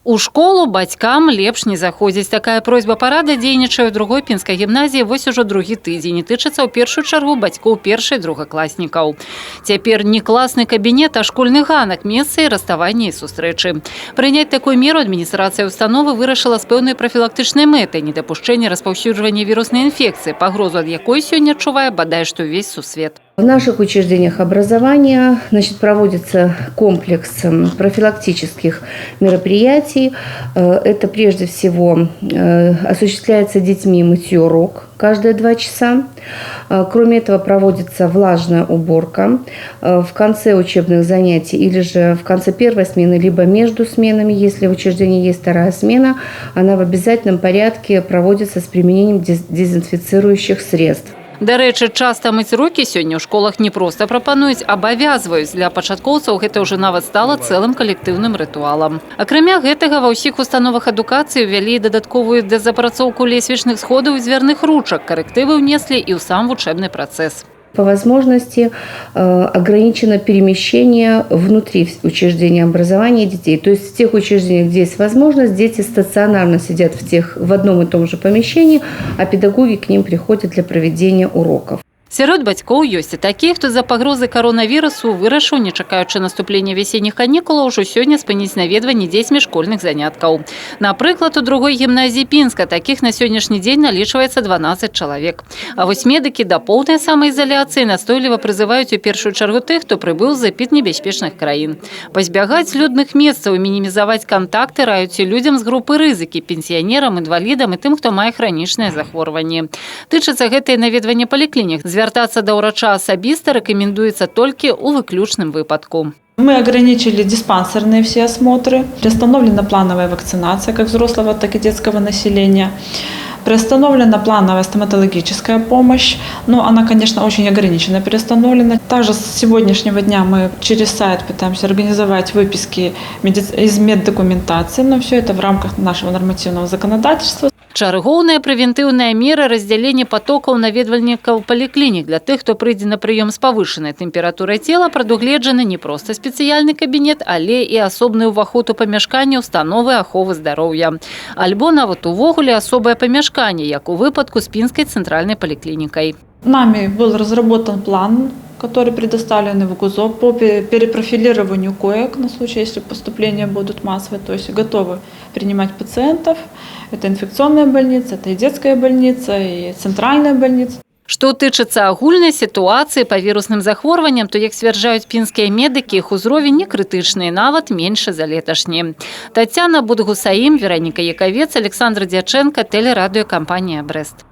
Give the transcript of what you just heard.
У школу бацькам лепш не заходзіць. Такая просьба парады дзейнічае ў другой пінскай гімназіі вось ужо другі тыдзень. Тычыцца ў першую чаргу бацькоў першай і другакласнікаў. Цяпер не класны кабінет, а школьны ганак, месца і раставання і сустрэчы. Прыняць такую меру адміністрацыя установы вырашыла з пэўнай прафілактычнай мэтай недапушчэння распаўсюджвання віруснай інфекцыі, пагрозу ад якой сёння адчувае бадай што ўвесь сусвет. В наших учреждениях образования проводится комплекс профилактических мероприятий. Это прежде всего осуществляется детьми мытье рук каждые 2 часа. Кроме этого проводится влажная уборка в конце учебных занятий или же в конце первой смены, либо между сменами, если в учреждении есть вторая смена, она в обязательном порядке проводится с применением дезинфицирующих средств. Дарэчы, часта мыць рукі сёння ў школах не проста прапануюць, абавязваюць. Для пачаткоўцаў гэта ўжо нават стала цэлым калектыўным рытуалам. Акрамя гэтага, ва ўсіх установах адукацыі ўвялі дадатковую дезапрацоўку лесвічных сходаў і дзвярных ручак. Карэктывы ўнеслі і ў сам вучэбны працэс. По возможности ограничено перемещение внутри учреждения образования детей. То есть в тех учреждениях, где есть возможность, дети стационарно сидят в одном и том же помещении, а педагоги к ним приходят для проведения уроков. Сярод бацькоў ёсць і такія, хто з-за пагрозы каронавірусу вырашыў, не чакаючы наступлення весенніх канікулаў, ужо сёння спыніць наведванне дзецьмі школьных заняткаў. Напрыклад, у другой гімназіі Пінска такіх на сённяшні дзень налічваецца 12 чалавек. А вось медыкі да поўнай самаізаляцыі настойліва прызываюць у першую чаргу тых, хто прыбыў з эпіднебяспечных краін. Пазбягаць людных месцаў і мінімізаваць кантакты раюць і людзям з групы рызыкі, пенсіянерам, інвалідам і тым, хто мае хранічнае захворванне. Тычыцца гэтае наведванне паліклінік. Звяртацца да ўрача асабіста рэкамендуецца толькі ў выключным выпадку. Мы ограничили диспансерные все осмотры. Приостановлена плановая вакцинация как взрослого, так и детского населения. Приостановлена плановая стоматологическая помощь, но она, конечно, очень ограниченно приостановлена. Также с сегодняшнего дня мы через сайт пытаемся организовать выписки из меддокументации, но все это в рамках нашего нормативного законодательства. Чаргоўная прэвентыўная мера раздзялення патокаў наведвальнікаў паліклінік. Для тых, хто прыйдзе на прыём з павышанай тэмпературай цела, прадугледжаны не проста спецыяльны кабінет, але і асобны ўваход у памяшканне установы аховы здароўя. Альбо нават увогуле асобае памяшканне, як у выпадку з Пінскай цэнтральнай паліклінікай. Нами был разработан план, который предоставлен в ГУЗО по перепрофилированию коек на случай, если поступления будут массовые, то есть готовы принимать пациентов. Это инфекционная больница, это и детская больница, и центральная больница. Што тычыцца агульнай сітуацыі па вірусным захворванням, то, як сцвярджаюць пінскія медыкі, іх узровень не крытычны, нават меншы за леташні. Тацяна Будгусаім, Вераніка Якавец, Александр Дячэнка, тэлерадыёкампанія «Брэст».